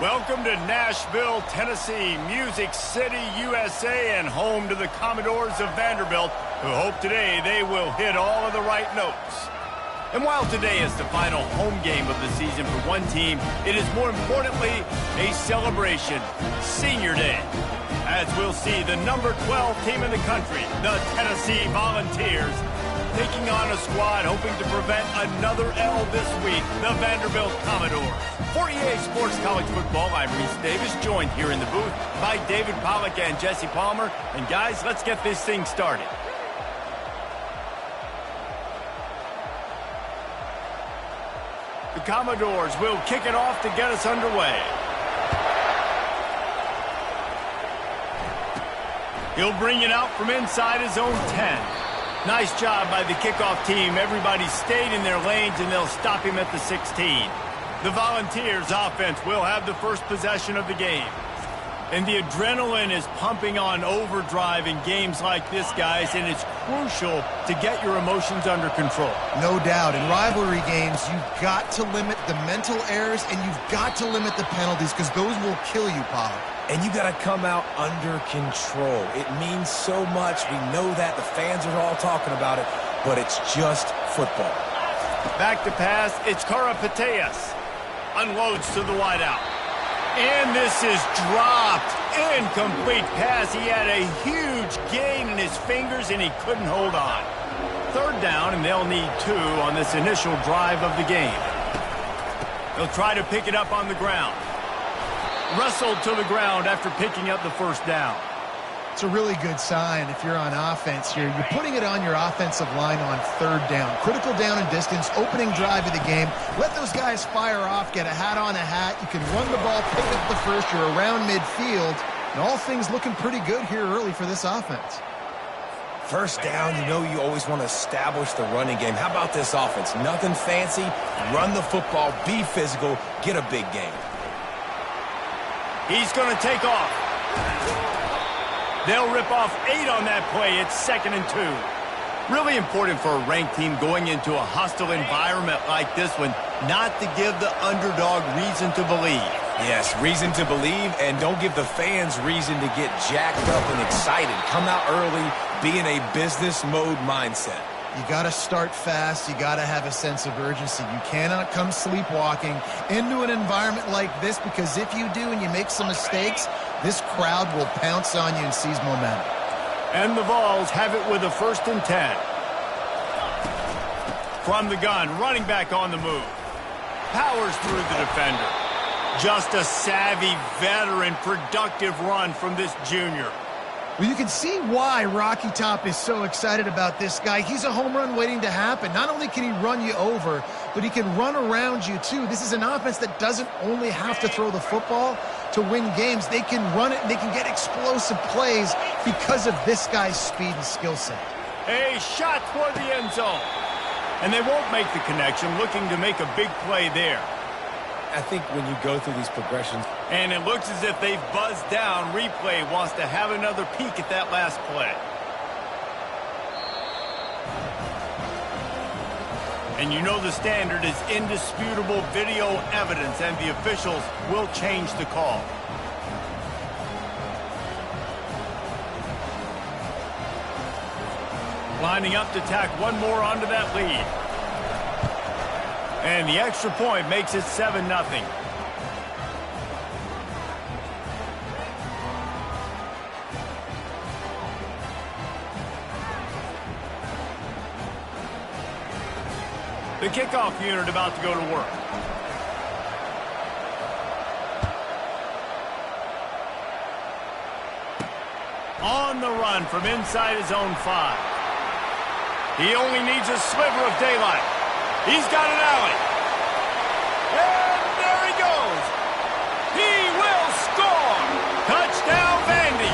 Welcome to Nashville, Tennessee, Music City, USA, and home to the Commodores of Vanderbilt, who hope today they will hit all of the right notes. And while today is the final home game of the season for one team, it is more importantly a celebration, Senior Day. As we'll see the number 12 team in the country, the Tennessee Volunteers, taking on a squad hoping to prevent another L this week, the Vanderbilt Commodores. For EA Sports College Football, I'm Reese Davis, joined here in the booth by David Pollack and Jesse Palmer. And guys, let's get this thing started. The Commodores will kick it off to get us underway. He'll bring it out from inside his own 10. Nice job by the kickoff team. Everybody stayed in their lanes, and they'll stop him at the 16. The Volunteers offense will have the first possession of the game. And the adrenaline is pumping on overdrive in games like this, guys, and it's crucial to get your emotions under control. No doubt. In rivalry games, you've got to limit the mental errors, and you've got to limit the penalties, because those will kill you, Paul. And you got to come out under control. It means so much. We know that. The fans are all talking about it, but it's just football. Back to pass. It's Karapateas. Unloads to the wideout. And this is dropped. Incomplete pass. He had a huge gain in his fingers, and he couldn't hold on. Third down, and they'll need 2 on this initial drive of the game. They'll try to pick it up on the ground. Wrestled to the ground after picking up the first down. It's a really good sign if you're on offense here. You're putting it on your offensive line on third down. Critical down and distance, opening drive of the game. Let those guys fire off, get a hat on a hat. You can run the ball, pick up the first. You're around midfield. And all things looking pretty good here early for this offense. First down, you know you always want to establish the running game. How about this offense? Nothing fancy. Run the football, be physical, get a big gain. He's going to take off. They'll rip off 8 on that play. It's 2nd and 2. Really important for a ranked team going into a hostile environment like this one, not to give the underdog reason to believe. Yes, reason to believe, and don't give the fans reason to get jacked up and excited. Come out early, be in a business mode mindset. You got to start fast. You got to have a sense of urgency. You cannot come sleepwalking into an environment like this, because if you do and you make some mistakes, this crowd will pounce on you and seize momentum. And the Vols have it with a 1st and 10. From the gun, running back on the move. Powers through the defender. Just a savvy, veteran, productive run from this junior. Well, you can see why Rocky Top is so excited about this guy. He's a home run waiting to happen. Not only can he run you over, but he can run around you too. This is an offense that doesn't only have to throw the football to win games. They can run it, and they can get explosive plays because of this guy's speed and skill set. A shot toward the end zone. And they won't make the connection, looking to make a big play there. I think when you go through these progressions, and it looks as if they've buzzed down. Replay wants to have another peek at that last play. And you know the standard is indisputable video evidence, and the officials will change the call. Lining up to tack one more onto that lead. And the extra point makes it 7-0. The kickoff unit about to go to work. On the run from inside his own 5. He only needs a sliver of daylight. He's got an alley. And there he goes. He will score. Touchdown, Vandy.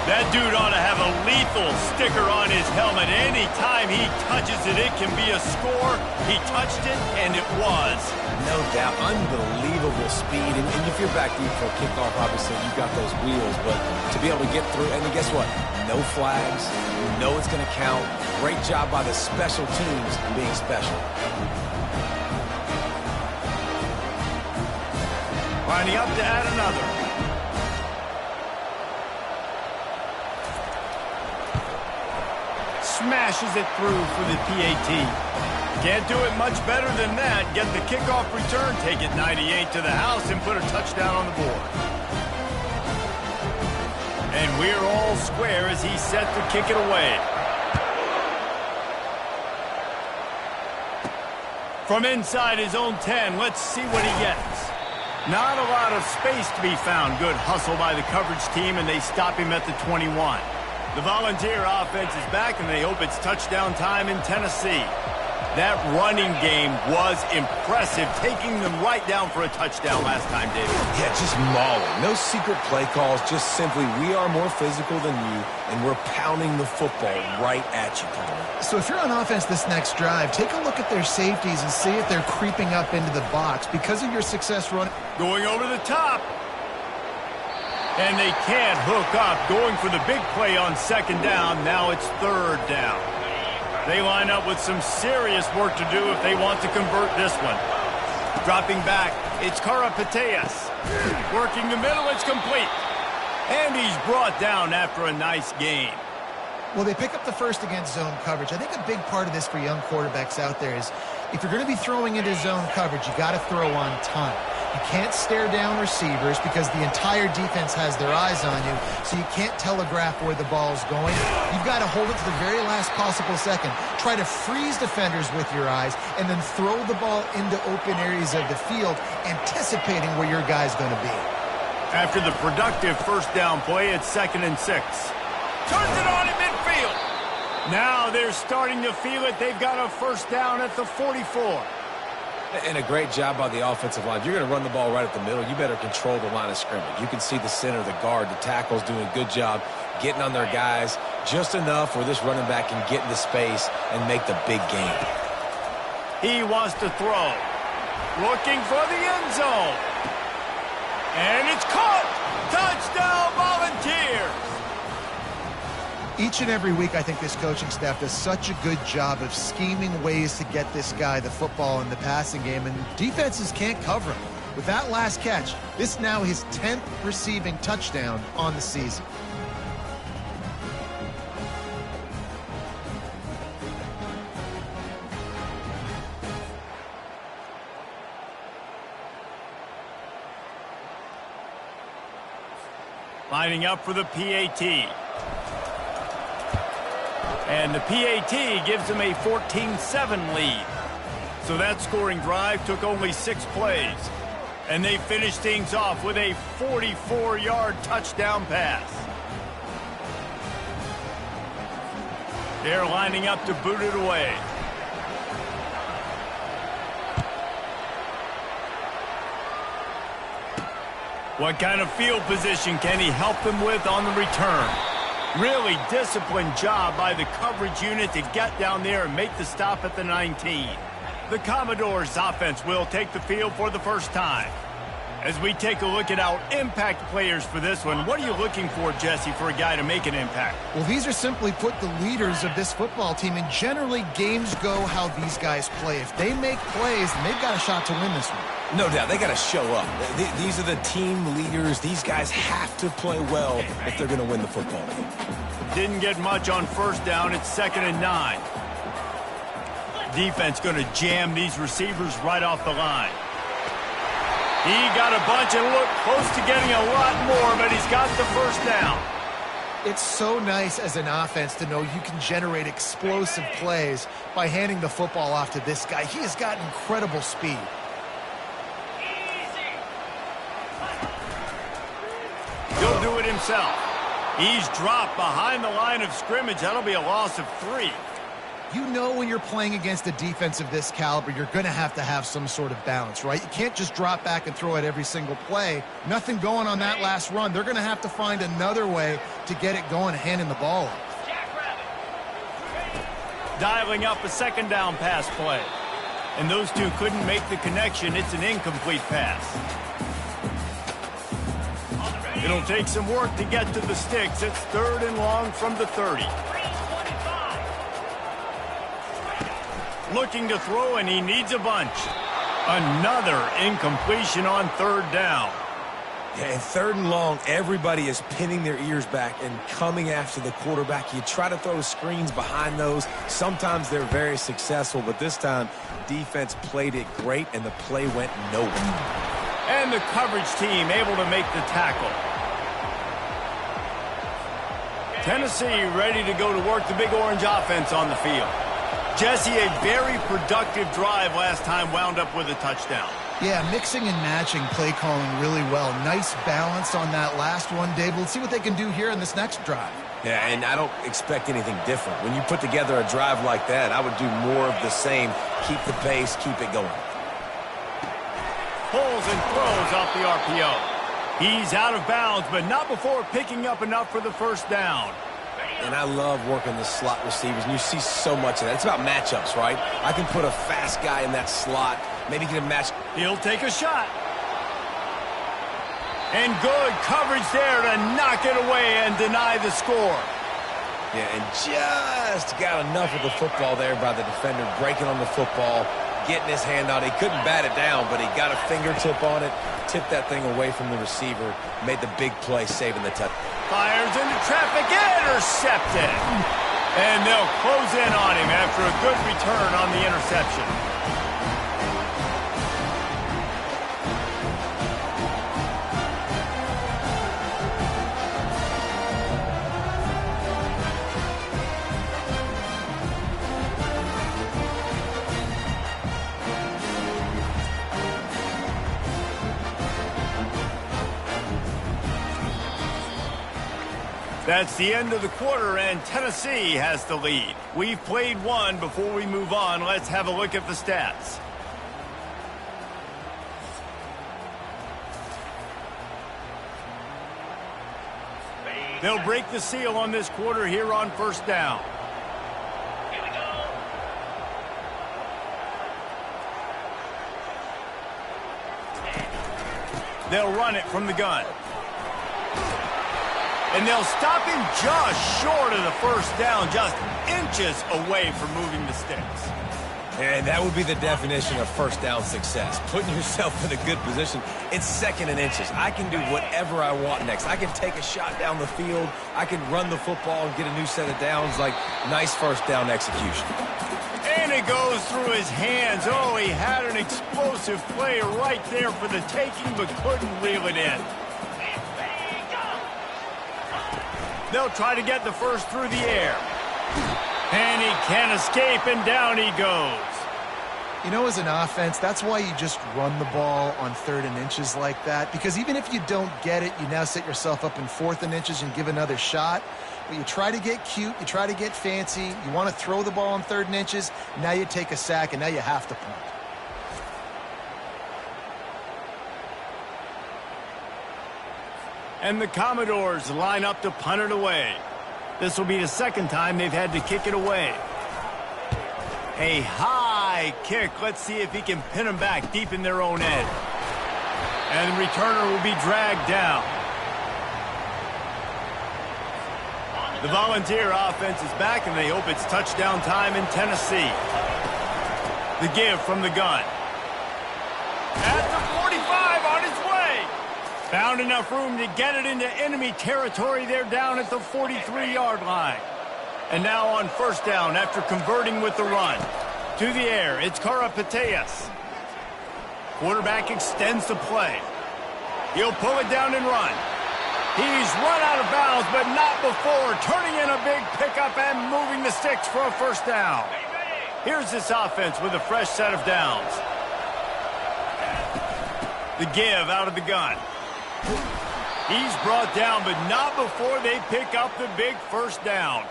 That dude ought to have a lethal sticker on his helmet. Anytime he touches it, it can be a score. He touched it, and it was. No doubt. Unbelievable speed. And if you're back deep for a kickoff, obviously, you've got those wheels. But to be able to get through, and then guess what? No flags. You know it's going to count. Great job by the special teams being special. Lining up to add another. Smashes it through for the PAT. Can't do it much better than that. Get the kickoff return, take it 98 to the house, and put a touchdown on the board. And we're all square as he's set to kick it away. From inside his own 10, let's see what he gets. Not a lot of space to be found. Good hustle by the coverage team, and they stop him at the 21. The Volunteer offense is back, and they hope it's touchdown time in Tennessee. That running game was impressive, taking them right down for a touchdown last time, David. Yeah, just mauling. No secret play calls, just simply we are more physical than you, and we're pounding the football right at you, Paul. So if you're on offense this next drive, take a look at their safeties and see if they're creeping up into the box because of your success running. Going over the top. And they can't hook up. Going for the big play on second down. Now it's third down. They line up with some serious work to do if they want to convert this one. Dropping back, it's Karapateas. Working the middle, it's complete. And he's brought down after a nice gain. Well, they pick up the first against zone coverage. I think a big part of this for young quarterbacks out there is if you're going to be throwing into zone coverage, you got to throw on time. You can't stare down receivers because the entire defense has their eyes on you, so you can't telegraph where the ball's going. You've got to hold it to the very last possible second. Try to freeze defenders with your eyes and then throw the ball into open areas of the field, anticipating where your guy's going to be. After the productive first down play, it's 2nd and 6. Turns it on in midfield. Now they're starting to feel it. They've got a first down at the 44. And a great job by the offensive line. If you're going to run the ball right at the middle, you better control the line of scrimmage. You can see the center, the guard, the tackles doing a good job getting on their guys just enough where this running back can get into space and make the big game. He wants to throw. Looking for the end zone. And it's caught. Touchdown, Volunteers. Each and every week, I think this coaching staff does such a good job of scheming ways to get this guy the football in the passing game, and defenses can't cover him. With that last catch, this now his 10th receiving touchdown on the season. Lining up for the PAT. And the PAT gives them a 14-7 lead. So that scoring drive took only 6 plays. And they finished things off with a 44-yard touchdown pass. They're lining up to boot it away. What kind of field position can he help them with on the return? Really disciplined job by the coverage unit to get down there and make the stop at the 19. The Commodores offense will take the field for the first time. As we take a look at our impact players for this one, what are you looking for, Jesse, for a guy to make an impact? Well, these are simply put the leaders of this football team, and generally games go how these guys play. If they make plays, then they've got a shot to win this one. No doubt, they got to show up. These are the team leaders. These guys have to play well if they're going to win the football game. Didn't get much on first down. It's 2nd and 9. Defense going to jam these receivers right off the line. He got a bunch and looked close to getting a lot more, but he's got the first down. It's so nice as an offense to know you can generate explosive plays by handing the football off to this guy. He has got incredible speed. He'll do it himself. He's dropped behind the line of scrimmage. That'll be a loss of 3. You know when you're playing against a defense of this caliber, you're going to have some sort of balance, right? You can't just drop back and throw it every single play. Nothing going on that last run. They're going to have to find another way to get it going, handing the ball off. Dialing up a 2nd down pass play. And those two couldn't make the connection. It's an incomplete pass. It'll take some work to get to the sticks. It's 3rd and long from the 30. Looking to throw, and he needs a bunch. Another incompletion on third down. Yeah, and third and long, everybody is pinning their ears back and coming after the quarterback. You try to throw screens behind those. Sometimes they're very successful, but this time, defense played it great, and the play went nowhere. And the coverage team able to make the tackle. Tennessee ready to go to work the Big Orange offense on the field. Jesse, a very productive drive last time wound up with a touchdown. Yeah, mixing and matching play calling really well. Nice balance on that last one, Dave. Let's see what they can do here in this next drive. Yeah, and I don't expect anything different. When you put together a drive like that, I would do more of the same. Keep the pace, keep it going. Pulls and throws off the RPO. He's out of bounds, but not before picking up enough for the first down. And I love working the slot receivers, and you see so much of that. It's about matchups, right? I can put a fast guy in that slot, maybe get a match. He'll take a shot. And good coverage there to knock it away and deny the score. Yeah, and just got enough of the football there by the defender, breaking on the football, getting his hand out. He couldn't bat it down, but he got a fingertip on it, tipped that thing away from the receiver, made the big play, saving the touchdown. Fires into traffic, intercepted. And they'll close in on him after a good return on the interception. That's the end of the quarter, and Tennessee has the lead. We've played one. Before we move on, let's have a look at the stats. They'll break the seal on this quarter here on first down. They'll run it from the gun. And they'll stop him just short of the first down, just inches away from moving the sticks. And that would be the definition of first down success. Putting yourself in a good position. It's second and inches. I can do whatever I want next. I can take a shot down the field. I can run the football and get a new set of downs. Like, nice first down execution. And it goes through his hands. Oh, he had an explosive play right there for the taking, but couldn't reel it in. They'll try to get the first through the air. And he can't escape, and down he goes. You know, as an offense, that's why you just run the ball on third and inches like that. Because even if you don't get it, you now set yourself up in fourth and inches and give another shot. But you try to get cute, you try to get fancy, you want to throw the ball on third and inches, now you take a sack, and now you have to punt. And the Commodores line up to punt it away. This will be the second time they've had to kick it away. A high kick. Let's see if he can pin them back deep in their own end. And the returner will be dragged down. The Volunteer offense is back, and they hope it's touchdown time in Tennessee. The give from the gun. At the 45 on his way. Found enough room to get it into enemy territory. They're down at the 43-yard line. And now on first down after converting with the run. To the air, it's Karapateas. Quarterback extends the play. He'll pull it down and run. He's run out of bounds, but not before turning in a big pickup and moving the sticks for a first down. Here's this offense with a fresh set of downs. The give out of the gun. He's brought down, but not before they pick up the big first down.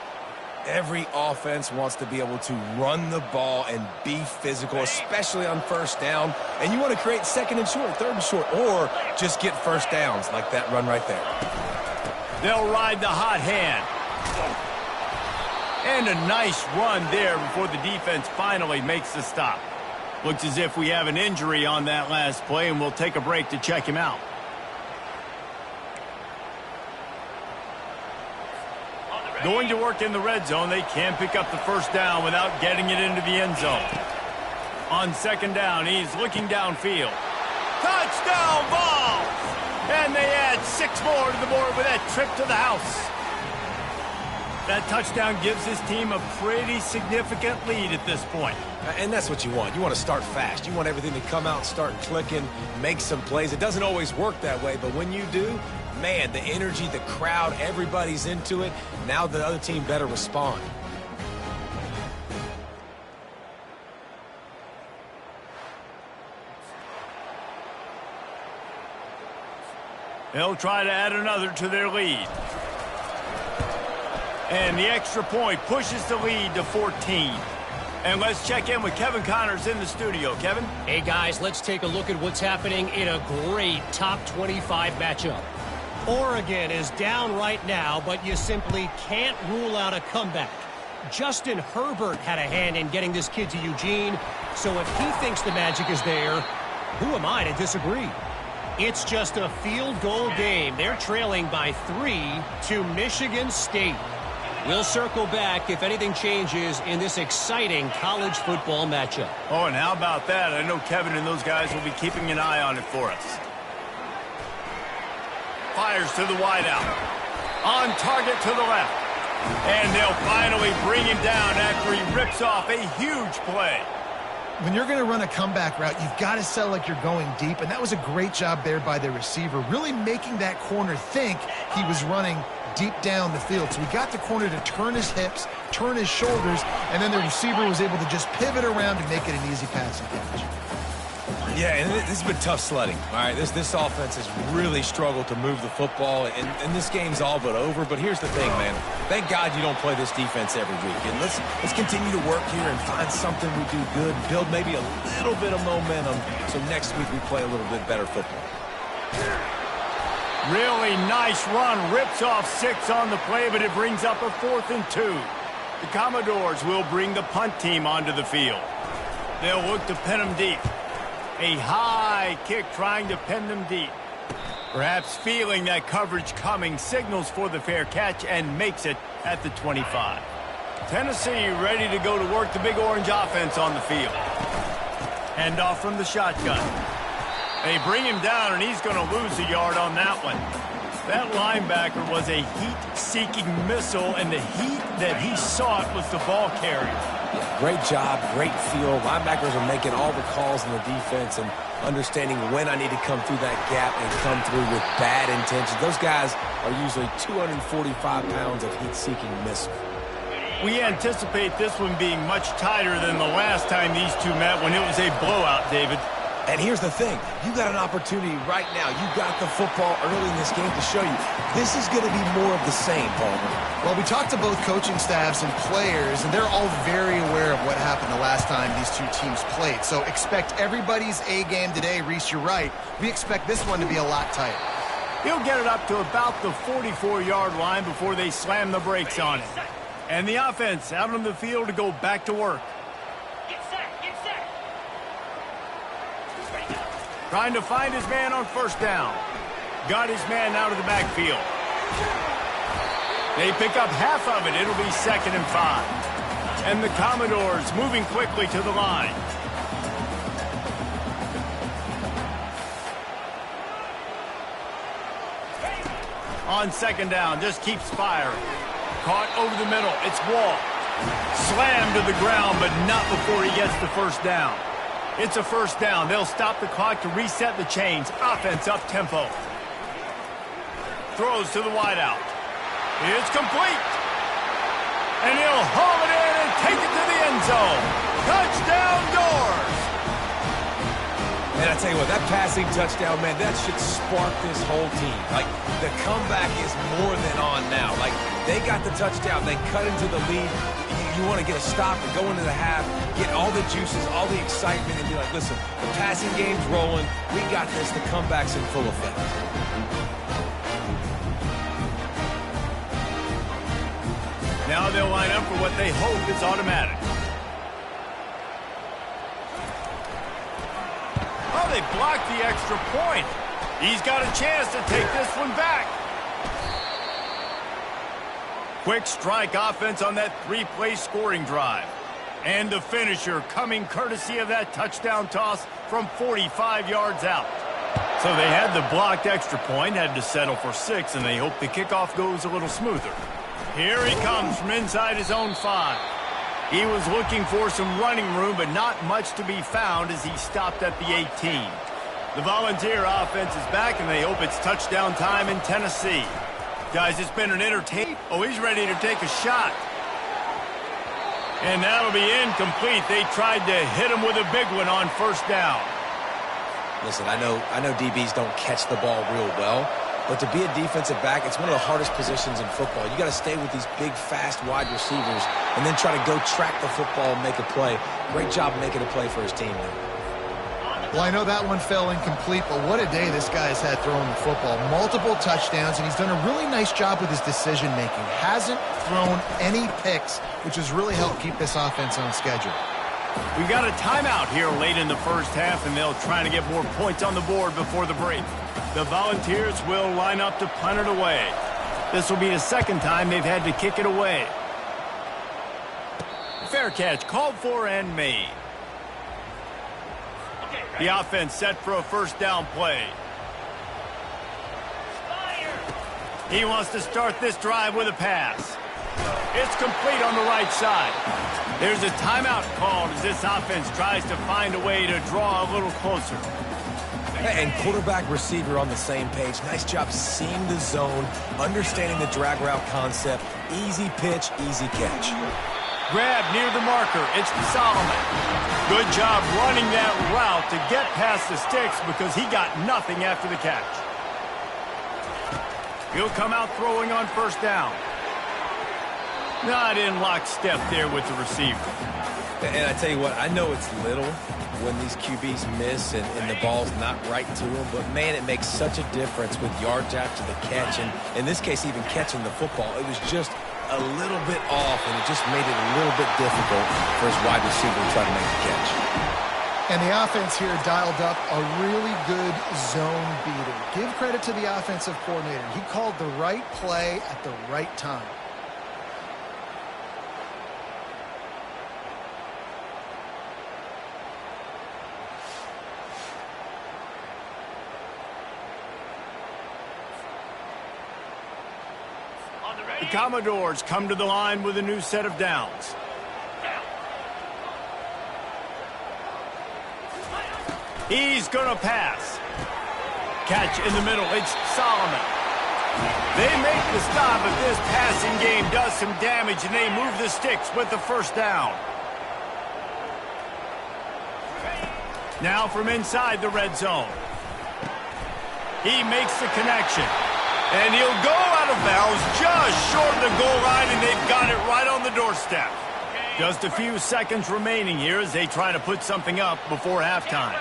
Every offense wants to be able to run the ball and be physical, especially on first down. And you want to create second and short, third and short, or just get first downs like that run right there. They'll ride the hot hand. And a nice run there before the defense finally makes the stop. Looks as if we have an injury on that last play, and we'll take a break to check him out. Going to work in the red zone, they can pick up the first down without getting it into the end zone. On second down, he's looking downfield. Touchdown ball! And they add 6 more to the board with that trip to the house. That touchdown gives his team a pretty significant lead at this point. And that's what you want. You want to start fast. You want everything to come out and start clicking, make some plays. It doesn't always work that way, but when you do, man, the energy, the crowd, everybody's into it. Now the other team better respond. They'll try to add another to their lead. And the extra point pushes the lead to 14. And let's check in with Kevin Connors in the studio. Kevin? Hey, guys, let's take a look at what's happening in a great top 25 matchup. Oregon is down right now, but you simply can't rule out a comeback. Justin Herbert had a hand in getting this kid to Eugene, so if he thinks the magic is there, who am I to disagree? It's just a field goal game. They're trailing by 3 to Michigan State. We'll circle back if anything changes in this exciting college football matchup. Oh, and how about that? I know Kevin and those guys will be keeping an eye on it for us. Fires to the wideout. On target to the left. And they'll finally bring him down after he rips off a huge play. When you're going to run a comeback route, you've got to sell like you're going deep, and that was a great job there by the receiver, really making that corner think he was running deep down the field. So we got the corner to turn his hips, turn his shoulders, and then the receiver was able to just pivot around and make it an easy passing catch. Yeah, and this has been tough sledding. All right, this offense has really struggled to move the football, and this game's all but over. But here's the thing, man. Thank God you don't play this defense every week. And let's continue to work here and find something we do good, build maybe a little bit of momentum, so next week we play a little bit better football. Really nice run. Rips off 6 on the play, but it brings up a 4th and 2. The Commodores will bring the punt team onto the field. They'll look to pin them deep. A high kick trying to pin them deep. Perhaps feeling that coverage coming, signals for the fair catch and makes it at the 25. Tennessee ready to go to work the Big Orange offense on the field. Handoff from the shotgun. They bring him down, and he's going to lose a yard on that one. That linebacker was a heat-seeking missile, and the heat that he sought was the ball carrier. Great job, great feel. Linebackers are making all the calls in the defense and understanding when I need to come through that gap and come through with bad intentions. Those guys are usually 245 pounds of heat-seeking missile. We anticipate this one being much tighter than the last time these two met when it was a blowout, David. And here's the thing. You got an opportunity right now. You got the football early in this game to show you this is going to be more of the same, Palmer. Well, we talked to both coaching staffs and players, and they're all very aware of what happened the last time these two teams played. So expect everybody's A game today. Reese, you're right. We expect this one to be a lot tighter. He'll get it up to about the 44-yard line before they slam the brakes on it. And the offense out on the field to go back to work. Trying to find his man on first down. Got his man out of the backfield. They pick up half of it. It'll be 2nd and 5. And the Commodores moving quickly to the line. On 2nd down, just keeps firing. Caught over the middle. It's Wall. Slammed to the ground, but not before he gets the first down. It's a first down. They'll stop the clock to reset the chains. Offense up tempo. Throws to the wideout. It's complete. And he'll haul it in and take it to the end zone. Touchdown Doors. And I tell you what, that passing touchdown, man, that should spark this whole team. Like, the comeback is more than on now. Like, they got the touchdown. They cut into the lead. You want to get a stop and go into the half, get all the juices, all the excitement, and be like, listen, the passing game's rolling. We got this. The comeback's in full effect. Now they'll line up for what they hope is automatic. Oh, they blocked the extra point. He's got a chance to take this one back. Quick strike offense on that 3-play scoring drive. And the finisher coming courtesy of that touchdown toss from 45 yards out. So they had the blocked extra point, had to settle for 6, and they hope the kickoff goes a little smoother. Here he comes from inside his own 5. He was looking for some running room, but not much to be found as he stopped at the 18. The Volunteer offense is back, and they hope it's touchdown time in Tennessee. Guys, it's been an entertaining. Oh, he's ready to take a shot. And that'll be incomplete. They tried to hit him with a big one on first down. Listen, I know DBs don't catch the ball real well, but to be a defensive back, it's one of the hardest positions in football. You got to stay with these big, fast wide receivers and then try to go track the football and make a play. Great job making a play for his team there. Well, I know that one fell incomplete, but what a day this guy has had throwing the football. Multiple touchdowns, and he's done a really nice job with his decision-making. Hasn't thrown any picks, which has really helped keep this offense on schedule. We've got a timeout here late in the first half, and they'll try to get more points on the board before the break. The Volunteers will line up to punt it away. This will be the second time they've had to kick it away. Fair catch called for and made. The offense set for a first down play. He wants to start this drive with a pass. It's complete on the right side. There's a timeout called as this offense tries to find a way to draw a little closer. And quarterback receiver on the same page. Nice job seeing the zone, understanding the drag route concept. Easy pitch, easy catch. Grab near the marker. It's Solomon. Good job running that route to get past the sticks because he got nothing after the catch. He'll come out throwing on first down. Not in lockstep there with the receiver. And I tell you what, I know it's little when these QBs miss and the ball's not right to them, but man, it makes such a difference with yards after the catch. And in this case, even catching the football, it was just a little bit off, and it just made it a little bit difficult for his wide receiver to try to make the catch. And the offense here dialed up a really good zone beater. Give credit to the offensive coordinator. He called the right play at the right time. The Commodores come to the line with a new set of downs. He's going to pass. Catch in the middle. It's Solomon. They make the stop, but this passing game does some damage, and they move the sticks with the first down. Now from inside the red zone. He makes the connection. And he'll go out of bounds just short of the goal line, and they've got it right on the doorstep. Just a few seconds remaining here as they try to put something up before halftime.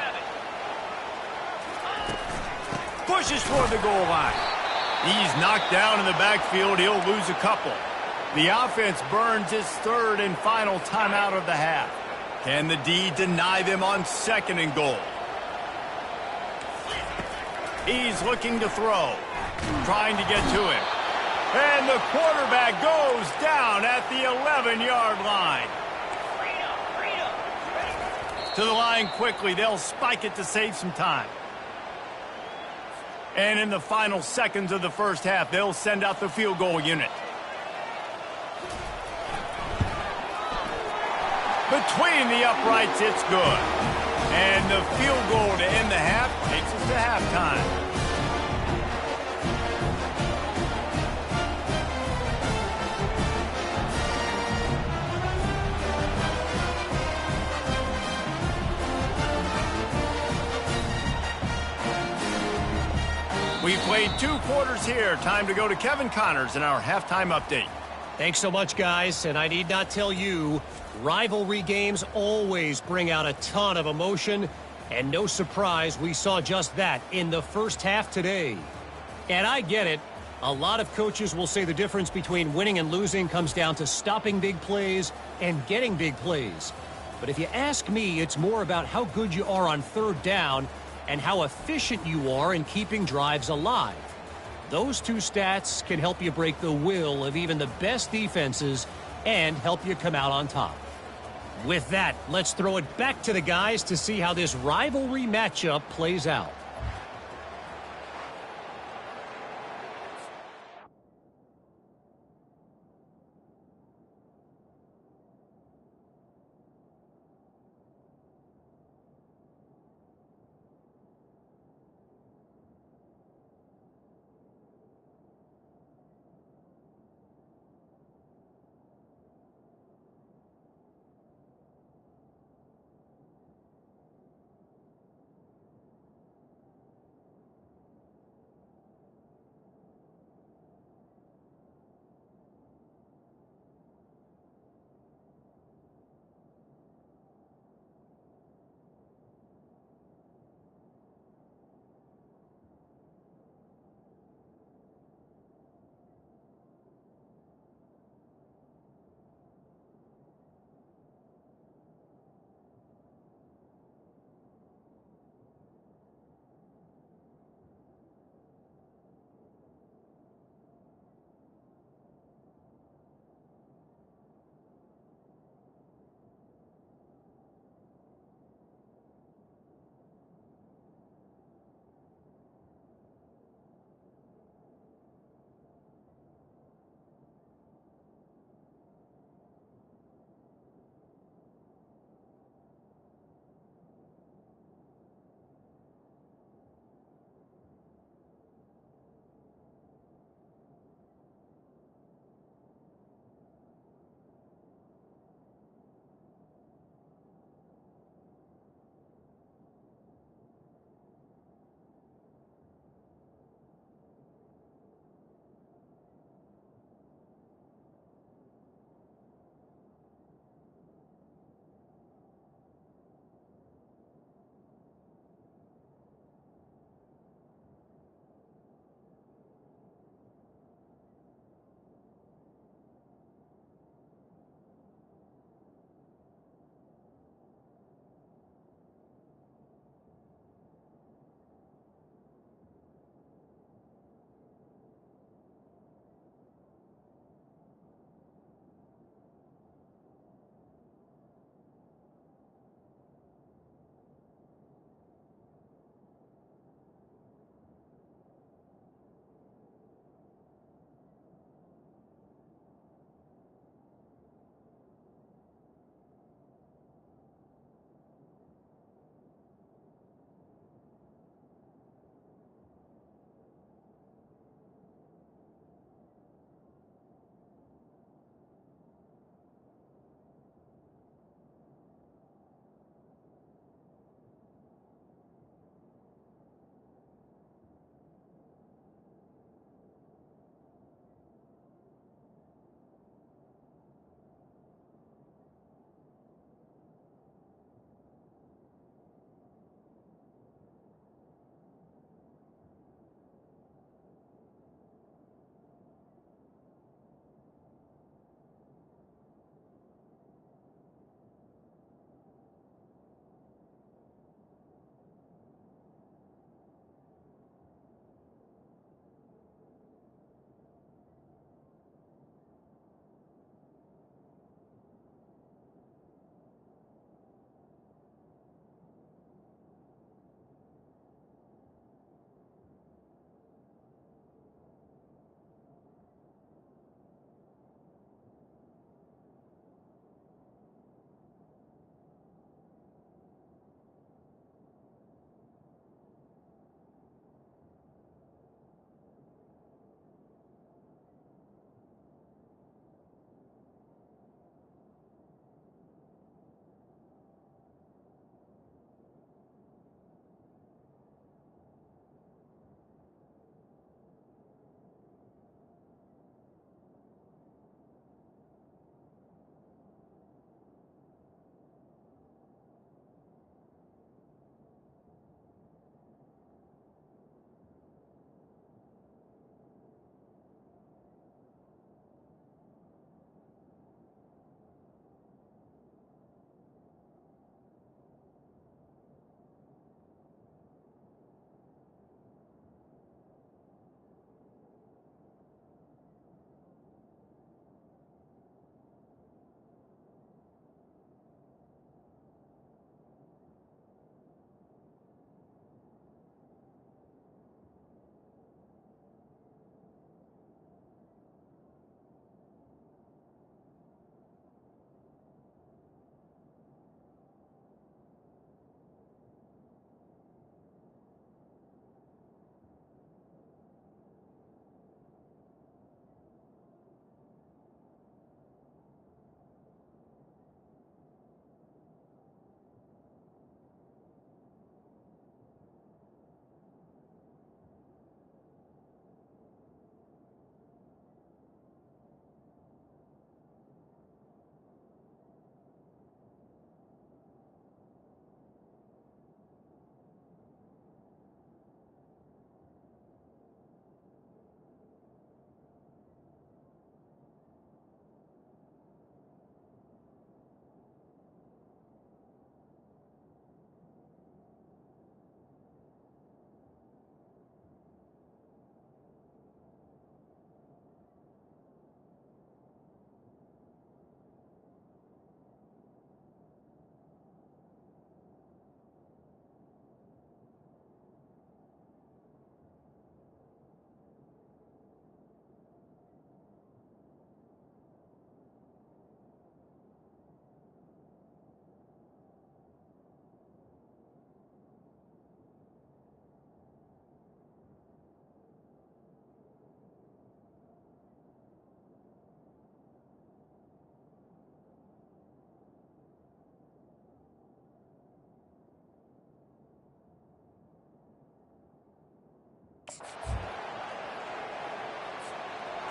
Pushes toward the goal line. He's knocked down in the backfield. He'll lose a couple. The offense burns its third and final timeout of the half. Can the D deny them on second and goal? He's looking to throw. Trying to get to him. And the quarterback goes down at the 11-yard line. To the line quickly. They'll spike it to save some time. And in the final seconds of the first half, they'll send out the field goal unit. Between the uprights, it's good. And the field goal to end the half takes us to halftime. We played 2 quarters here. Time to go to Kevin Connors in our halftime update. Thanks so much, guys. And I need not tell you, rivalry games always bring out a ton of emotion. And no surprise, we saw just that in the first half today. And I get it. A lot of coaches will say the difference between winning and losing comes down to stopping big plays and getting big plays. But if you ask me, it's more about how good you are on third down and how efficient you are in keeping drives alive. Those two stats can help you break the will of even the best defenses and help you come out on top. With that, let's throw it back to the guys to see how this rivalry matchup plays out.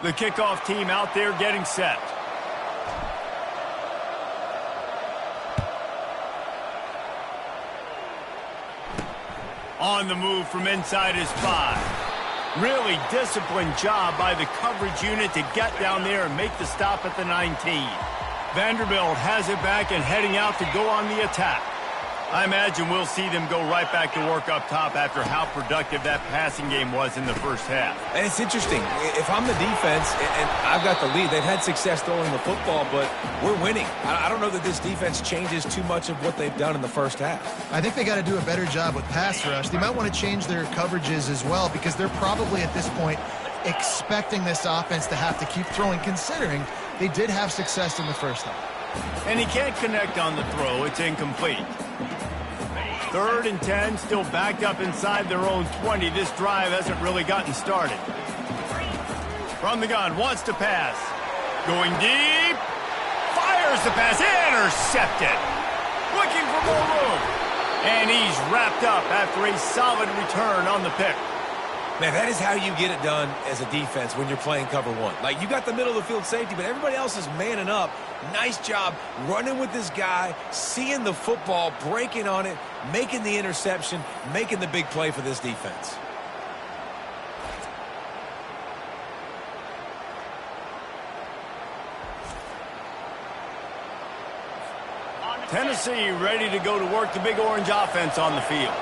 The kickoff team out there getting set. On the move from inside his 5. Really disciplined job by the coverage unit to get down there and make the stop at the 19. Vanderbilt has it back and heading out to go on the attack. I imagine we'll see them go right back to work up top after how productive that passing game was in the first half. And it's interesting. If I'm the defense and I've got the lead, they've had success throwing the football, but we're winning. I don't know that this defense changes too much of what they've done in the first half. I think they got to do a better job with pass rush. They might want to change their coverages as well because they're probably at this point expecting this offense to have to keep throwing, considering they did have success in the first half. And he can't connect on the throw. It's incomplete. 3rd and 10, still backed up inside their own 20. This drive hasn't really gotten started. From the gun, wants to pass. Going deep. Fires the pass. Intercepted. Looking for more room. And he's wrapped up after a solid return on the pick. Man, that is how you get it done as a defense when you're playing cover 1. Like, you got the middle of the field safety, but everybody else is manning up. Nice job running with this guy, seeing the football, breaking on it, making the interception, making the big play for this defense. Tennessee ready to go to work the Big Orange offense on the field.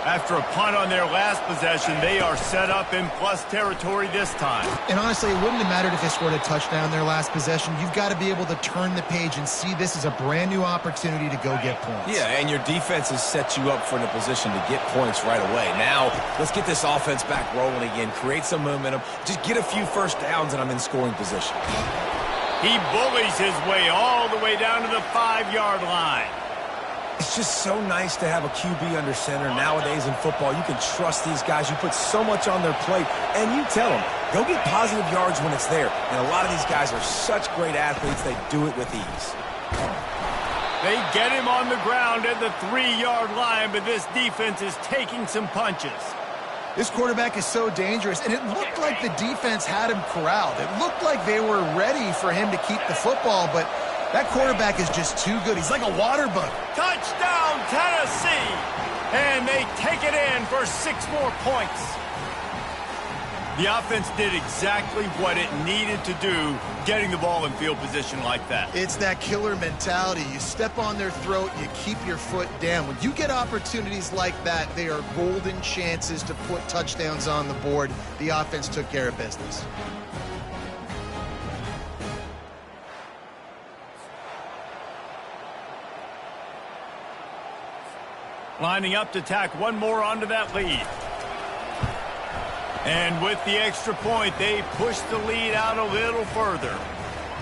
After a punt on their last possession, they are set up in plus territory this time. And honestly, it wouldn't have mattered if they scored a touchdown their last possession. You've got to be able to turn the page and see this as a brand new opportunity to go get points. Yeah, and your defense has set you up for in a position to get points right away. Now, let's get this offense back rolling again, create some momentum, just get a few first downs, and I'm in scoring position. He bullies his way all the way down to the 5-yard line. It's just so nice to have a QB under center. Nowadays in football, you can trust these guys. You put so much on their plate, and you tell them, go get positive yards when it's there. And a lot of these guys are such great athletes, they do it with ease. They get him on the ground at the 3-yard line, but this defense is taking some punches. This quarterback is so dangerous, and it looked like the defense had him corralled. It looked like they were ready for him to keep the football, but that quarterback is just too good. He's like a water bug. Touchdown, Tennessee! And they take it in for 6 more points. The offense did exactly what it needed to do, getting the ball in field position like that. It's that killer mentality. You step on their throat, you keep your foot down. When you get opportunities like that, they are golden chances to put touchdowns on the board. The offense took care of business. Lining up to tack one more onto that lead. And with the extra point, they push the lead out a little further.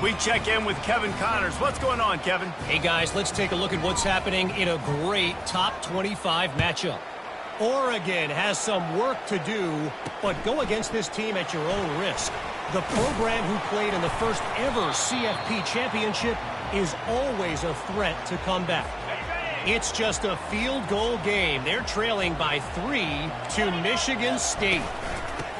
We check in with Kevin Connors. What's going on, Kevin? Hey, guys, let's take a look at what's happening in a great top 25 matchup. Oregon has some work to do, but go against this team at your own risk. The program who played in the first ever CFP championship is always a threat to come back. It's just a field goal game. They're trailing by 3 to Michigan State.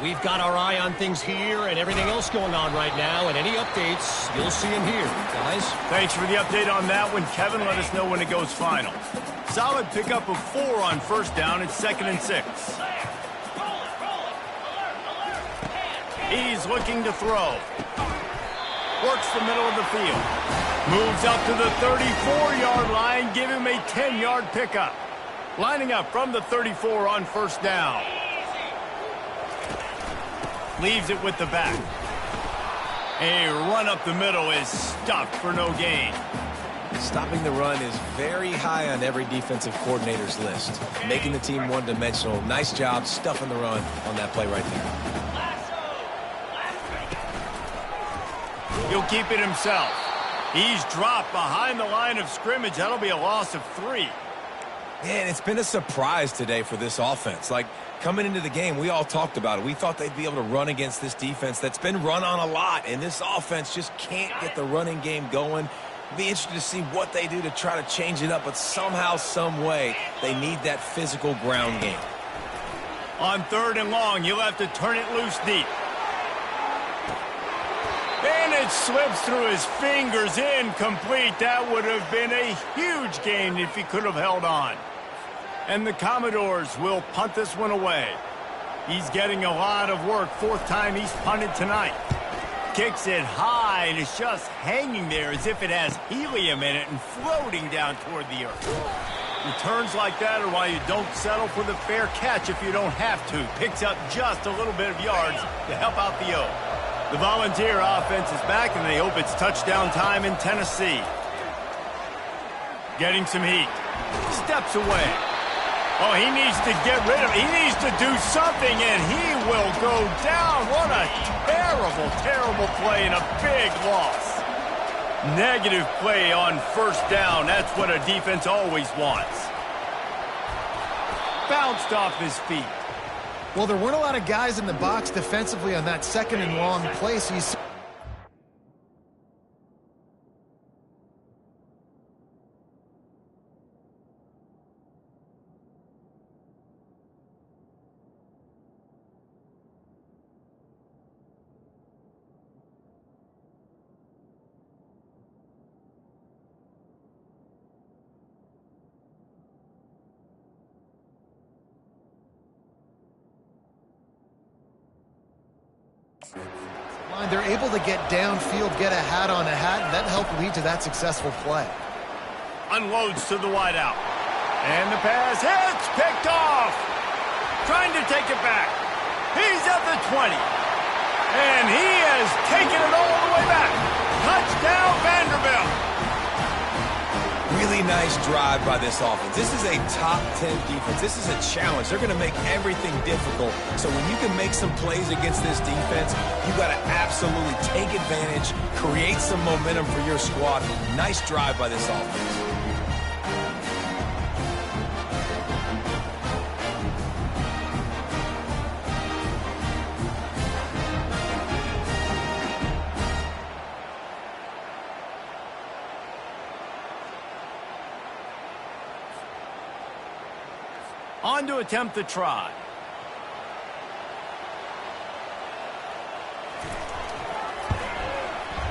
We've got our eye on things here and everything else going on right now, and any updates, you'll see them here, guys. Thanks for the update on that one, Kevin. Let us know when it goes final. Solid pickup of 4 on first down. It's 2nd and 6. He's looking to throw. Works the middle of the field. Moves up to the 34-yard line. Give him a 10-yard pickup. Lining up from the 34 on first down. Leaves it with the back. A run up the middle is stuffed for no gain. Stopping the run is very high on every defensive coordinator's list. Making the team one-dimensional. Nice job stuffing the run on that play right there. He'll keep it himself. He's dropped behind the line of scrimmage. That'll be a loss of 3. Man, it's been a surprise today for this offense. Like, coming into the game, we all talked about it. We thought they'd be able to run against this defense that's been run on a lot, and this offense just can't get the running game going. Be interested to see what they do to try to change it up, but somehow, some way, they need that physical ground game. On 3rd and long, you'll have to turn it loose deep. And it slips through his fingers, incomplete. That would have been a huge gain if he could have held on. And the Commodores will punt this one away. He's getting a lot of work. Fourth time he's punted tonight. Kicks it high, and it's just hanging there as if it has helium in it and floating down toward the earth. Returns like that are why you don't settle for the fair catch if you don't have to. Picks up just a little bit of yards to help out the O. The Volunteer offense is back, and they hope it's touchdown time in Tennessee. Getting some heat. Steps away. Oh, he needs to get rid of it. He needs to do something, and he will go down. What a terrible, terrible play and a big loss. Negative play on first down. That's what a defense always wants. Bounced off his feet. Well, there weren't a lot of guys in the box defensively on that second and long play, so you see they're able to get downfield, get a hat on a hat, and that helped lead to that successful play. Unloads to the wideout. And the pass hits, picked off. Trying to take it back. He's at the 20. And he has taken it all the way back. Touchdown, Vanderbilt. Really nice drive by this offense. This is a top 10 defense. This is a challenge. They're going to make everything difficult. So when you can make some plays against this defense, you got to absolutely take advantage, create some momentum for your squad. Nice drive by this offense. On to attempt the try.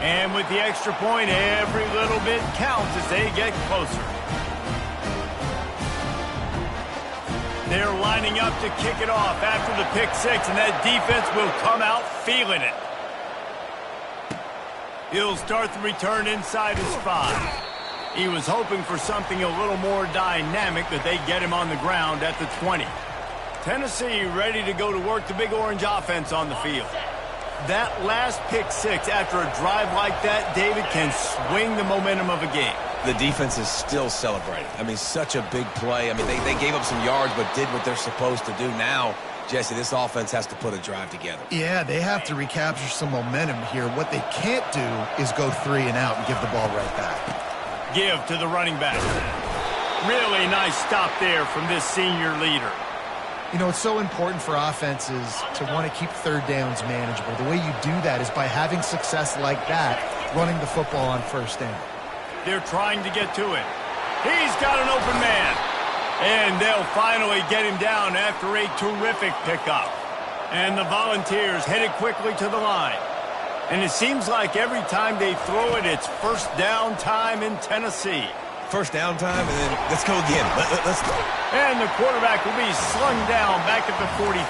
And with the extra point, every little bit counts as they get closer. They're lining up to kick it off after the pick six, and that defense will come out feeling it. He'll start the return inside his 5. He was hoping for something a little more dynamic, but they get him on the ground at the 20. Tennessee ready to go to work the Big Orange offense on the field. That last pick six after a drive like that, David, can swing the momentum of a game. The defense is still celebrating. I mean, such a big play. I mean, they gave up some yards but did what they're supposed to do. Now, Jesse, this offense has to put a drive together. Yeah, they have to recapture some momentum here. What they can't do is go 3 and out and give the ball right back. Give to the running back. Really nice stop there from this senior leader. You know, it's so important for offenses to want to keep third downs manageable. The way you do that is by having success like that, running the football on first down. They're trying to get to it. He's got an open man. And they'll finally get him down after a terrific pickup. And the Volunteers headed quickly to the line. And it seems like every time they throw it, it's first down time in Tennessee. First down time, and then let's go again. Let's go. And the quarterback will be slung down back at the 43.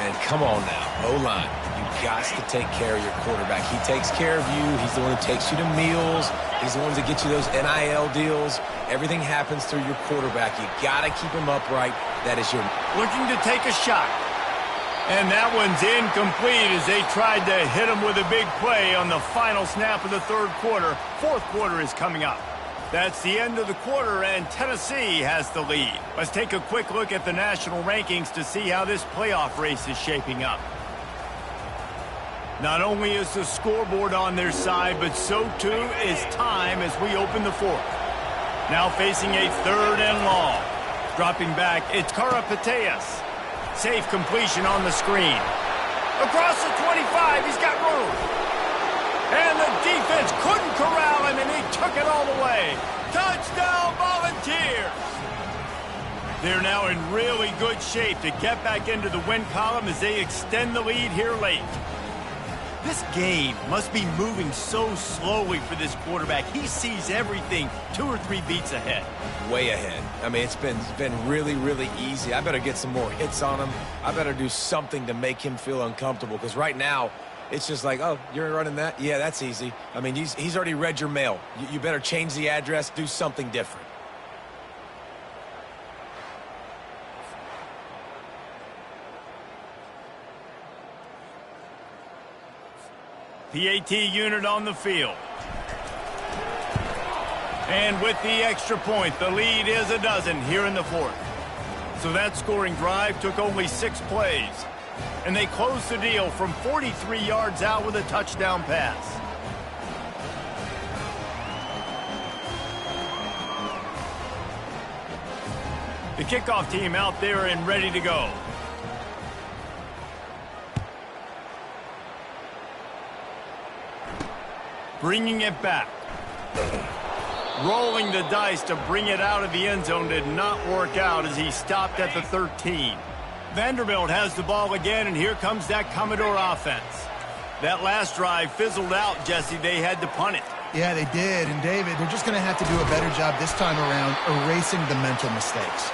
And come on now, O-line. You got to take care of your quarterback. He takes care of you. He's the one who takes you to meals. He's the one that gets you those NIL deals. Everything happens through your quarterback. You got to keep him upright. That is your... Looking to take a shot. And that one's incomplete as they tried to hit him with a big play on the final snap of the third quarter. Fourth quarter is coming up. That's the end of the quarter, and Tennessee has the lead. Let's take a quick look at the national rankings to see how this playoff race is shaping up. Not only is the scoreboard on their side, but so too is time as we open the fourth. Now facing a third and long. Dropping back, it's Karapateas. Safe completion on the screen. Across the 25, he's got room. And the defense couldn't corral him, and he took it all the way. Touchdown, Volunteers! They're now in really good shape to get back into the win column as they extend the lead here late. This game must be moving so slowly for this quarterback. He sees everything 2 or 3 beats ahead. Way ahead. I mean, it's been really, really easy. I better get some more hits on him. I better do something to make him feel uncomfortable, because right now, it's just like, oh, you're running that? Yeah, that's easy. I mean, he's already read your mail. You better change the address, do something different. PAT unit on the field. And with the extra point, the lead is a dozen here in the 4th. So that scoring drive took only 6 plays. And they closed the deal from 43 yards out with a touchdown pass. The kickoff team out there and ready to go. Bringing it back. Rolling the dice to bring it out of the end zone did not work out as he stopped at the 13. Vanderbilt has the ball again, and here comes that Commodore offense. That last drive fizzled out, Jesse. They had to punt it. Yeah, they did. And, David, they're just going to have to do a better job this time around erasing the mental mistakes.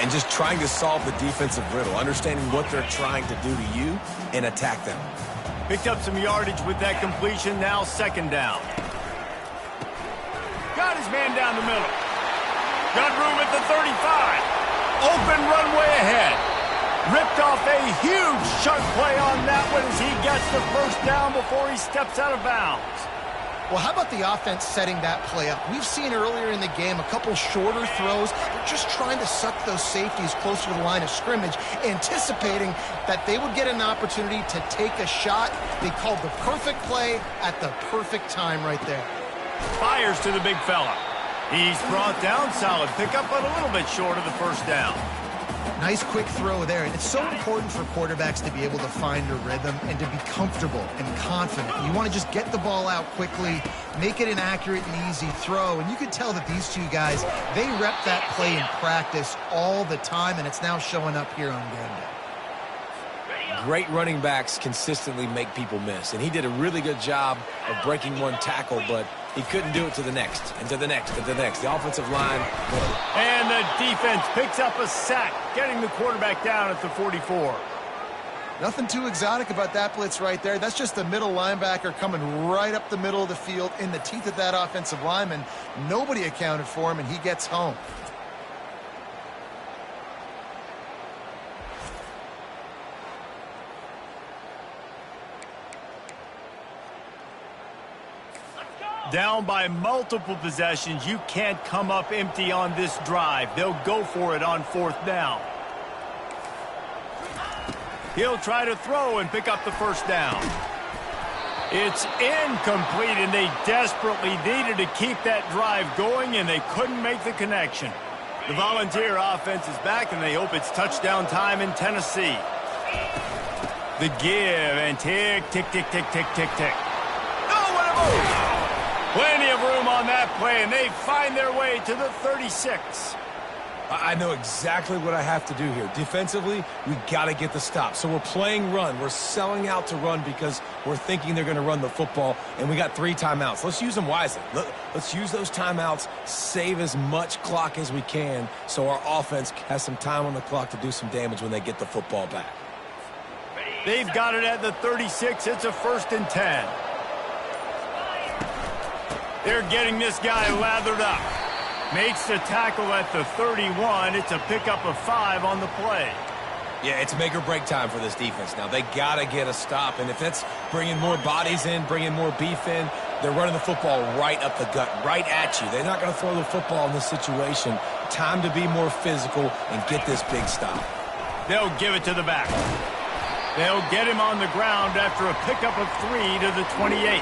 And just trying to solve the defensive riddle, understanding what they're trying to do to you and attack them. Picked up some yardage with that completion, now 2nd down. Got his man down the middle. Got room at the 35. Open runway ahead. Ripped off a huge chunk play on that one as he gets the 1st down before he steps out of bounds. Well, how about the offense setting that play up? We've seen earlier in the game a couple shorter throws. They're just trying to suck those safeties closer to the line of scrimmage, anticipating that they would get an opportunity to take a shot. They called the perfect play at the perfect time right there. Fires to the big fella. He's brought down, solid pickup, but a little bit short of the 1st down. Nice quick throw there, and it's so important for quarterbacks to be able to find a rhythm and to be comfortable and confident. You want to just get the ball out quickly, make it an accurate and easy throw, and you can tell that these two guys, they rep that play in practice all the time, and it's now showing up here on game day. Great running backs consistently make people miss, and he did a really good job of breaking one tackle, but he couldn't do it to the next, and to the next, and to the next. The offensive line. And the defense picks up a sack, getting the quarterback down at the 44. Nothing too exotic about that blitz right there. That's just the middle linebacker coming right up the middle of the field in the teeth of that offensive lineman. Nobody accounted for him, and he gets home. Down by multiple possessions, you can't come up empty on this drive. They'll go for it on 4th down. He'll try to throw and pick up the 1st down. It's incomplete, and they desperately needed to keep that drive going, and they couldn't make the connection. The Volunteer offense is back, and they hope it's touchdown time in Tennessee. The give, and tick, tick, tick, tick, tick, tick, tick. Oh, what a move! Plenty of room on that play, and they find their way to the 36. I know exactly what I have to do here. Defensively, we got to get the stop. So we're playing run. We're selling out to run because we're thinking they're going to run the football, and we got 3 timeouts. Let's use them wisely. Let's use those timeouts, save as much clock as we can so our offense has some time on the clock to do some damage when they get the football back. They've got it at the 36. It's a 1st and 10. They're getting this guy lathered up. Makes the tackle at the 31. It's a pickup of 5 on the play. Yeah, it's make or break time for this defense now. They got to get a stop, and if that's bringing more bodies in, bringing more beef in, they're running the football right up the gut, right at you. They're not going to throw the football in this situation. Time to be more physical and get this big stop. They'll give it to the back. They'll get him on the ground after a pickup of 3 to the 28.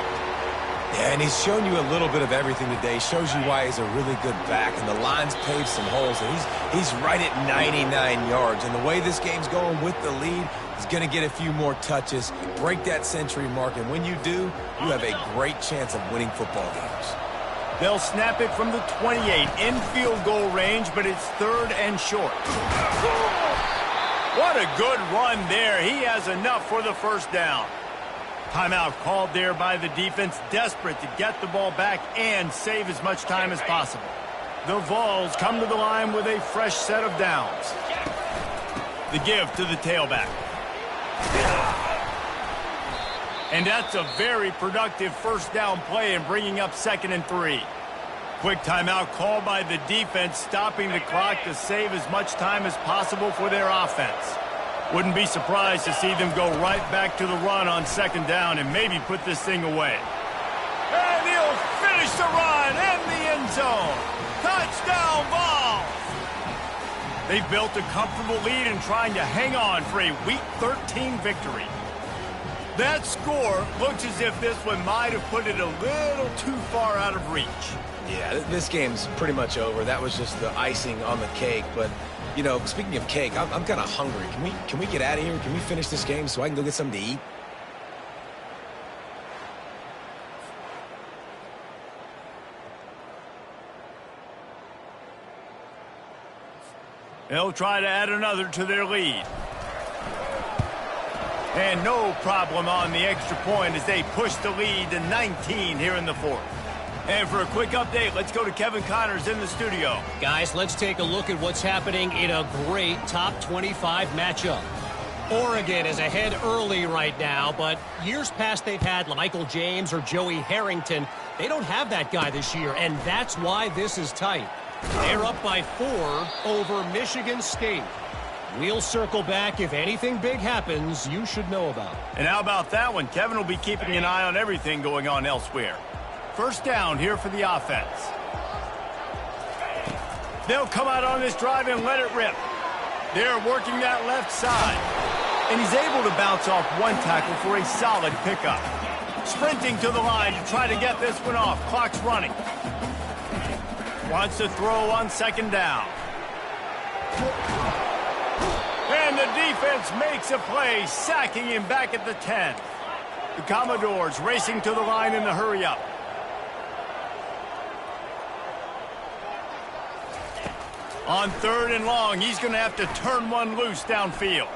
Yeah, and he's shown you a little bit of everything today. Shows you why he's a really good back, and the line's paved some holes, and he's right at 99 yards. And the way this game's going with the lead, he's going to get a few more touches, break that century mark, and when you do, you have a great chance of winning football games. They'll snap it from the 28, in field goal range, but it's 3rd and short. What a good run there. He has enough for the 1st down. Timeout called there by the defense, desperate to get the ball back and save as much time as possible. The Vols come to the line with a fresh set of downs. The give to the tailback. And that's a very productive first down play in bringing up 2nd and 3. Quick timeout called by the defense, stopping the clock to save as much time as possible for their offense. Wouldn't be surprised to see them go right back to the run on 2nd down and maybe put this thing away. And he'll finish the run in the end zone. Touchdown Vols! They've built a comfortable lead and trying to hang on for a Week 13 victory. That score looks as if this one might have put it a little too far out of reach. Yeah, this game's pretty much over. That was just the icing on the cake. But, you know, speaking of cake, I'm kind of hungry. Can we get out of here? Can we finish this game so I can go get something to eat? They'll try to add another to their lead. And no problem on the extra point as they push the lead to 19 here in the 4th. And for a quick update, let's go to Kevin Connors in the studio. Guys, let's take a look at what's happening in a great top 25 matchup. Oregon is ahead early right now, but years past they've had Michael James or Joey Harrington. They don't have that guy this year, and that's why this is tight. They're up by 4 over Michigan State. We'll circle back if anything big happens you should know about. And how about that one? Kevin will be keeping an eye on everything going on elsewhere. First down here for the offense. They'll come out on this drive and let it rip. They're working that left side. And he's able to bounce off one tackle for a solid pickup. Sprinting to the line to try to get this one off. Clock's running. Wants to throw on 2nd down. And the defense makes a play, sacking him back at the 10. The Commodores racing to the line in the hurry-up. On 3rd and long, he's going to have to turn one loose downfield.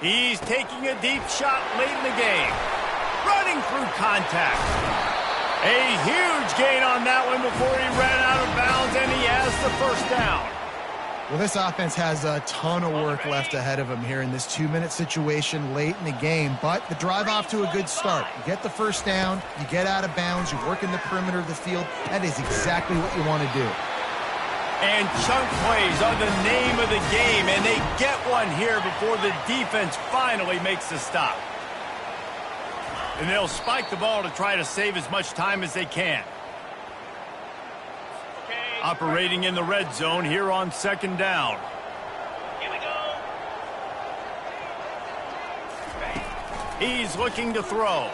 He's taking a deep shot late in the game. Running through contact. A huge gain on that one before he ran out of bounds, and he has the first down. Well, this offense has a ton of work left ahead of them here in this 2-minute situation late in the game, but the drive off to a good start. You get the first down, you get out of bounds, you work in the perimeter of the field. That is exactly what you want to do. And chunk plays are the name of the game, and they get one here before the defense finally makes the stop. And they'll spike the ball to try to save as much time as they can. Operating in the red zone here on 2nd down. Here we go. He's looking to throw.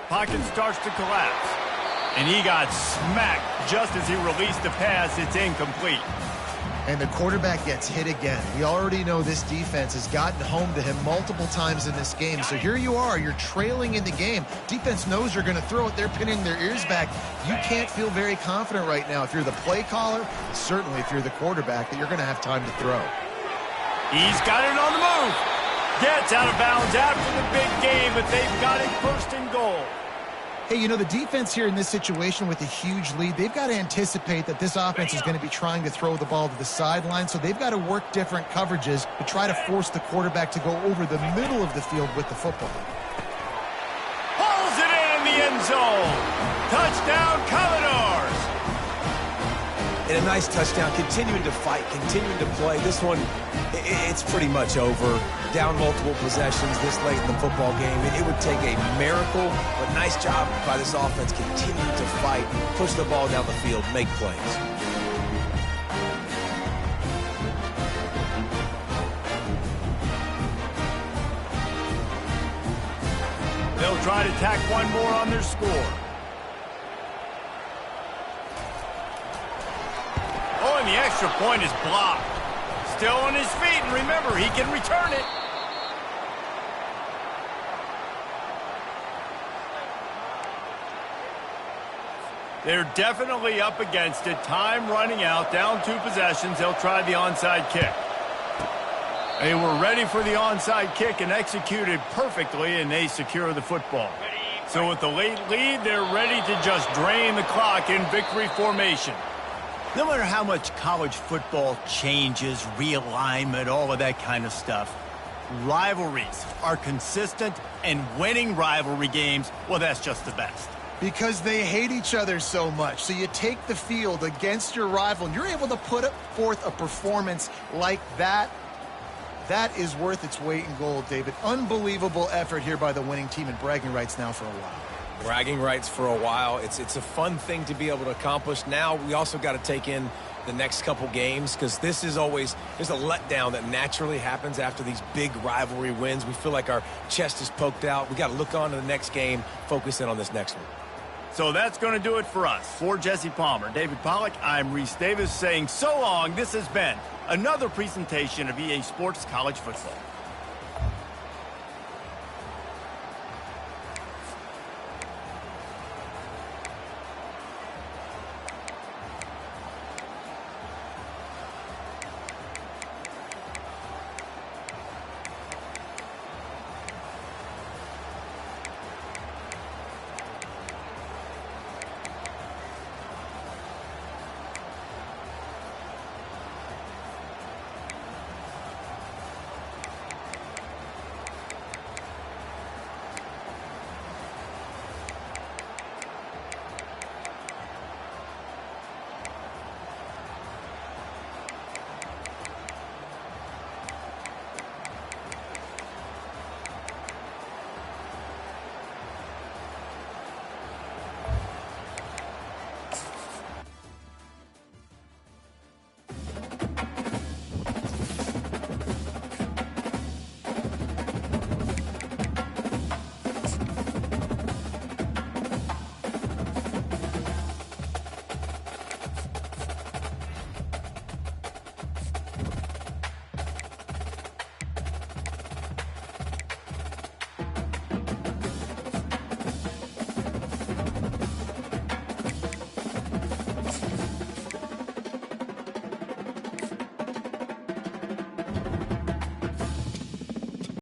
Pocket starts to collapse. And he got smacked just as he released the pass. It's incomplete. And the quarterback gets hit again. We already know this defense has gotten home to him multiple times in this game. So here you are, you're trailing in the game. Defense knows you're going to throw it. They're pinning their ears back. You can't feel very confident right now if you're the play caller, certainly if you're the quarterback, that you're going to have time to throw. He's got it on the move. Gets out of bounds after the big game, but they've got it 1st and goal. Hey, you know, the defense here in this situation with a huge lead, they've got to anticipate that this offense is going to be trying to throw the ball to the sideline, so they've got to work different coverages to try to force the quarterback to go over the middle of the field with the football. Pulls it in the end zone. Touchdown, Commodores. And a nice touchdown, continuing to fight, continuing to play. This one, it's pretty much over. Down multiple possessions this late in the football game. It would take a miracle, but nice job by this offense continuing to fight, push the ball down the field, make plays. They'll try to tack one more on their score. Oh, and the extra point is blocked. Still on his feet, and remember, he can return it. They're definitely up against it. Time running out, down 2 possessions. They'll try the onside kick. They were ready for the onside kick and executed perfectly, and they secure the football. So with the late lead, they're ready to just drain the clock in victory formation. No matter how much college football changes, realignment, all of that kind of stuff, rivalries are consistent, and winning rivalry games, well, that's just the best. Because they hate each other so much. So you take the field against your rival, and you're able to put forth a performance like that. That is worth its weight in gold, David. Unbelievable effort here by the winning team, and bragging rights now for a while. Bragging rights for a while. It's a fun thing to be able to accomplish. Now we also got to take in the next couple games, because this is always, there's a letdown that naturally happens after these big rivalry wins. We feel like our chest is poked out. We got to look on to the next game, focus in on this next one. So that's going to do it for us. For Jesse Palmer, David Pollack, I'm Reese Davis saying so long. This has been another presentation of EA Sports College Football.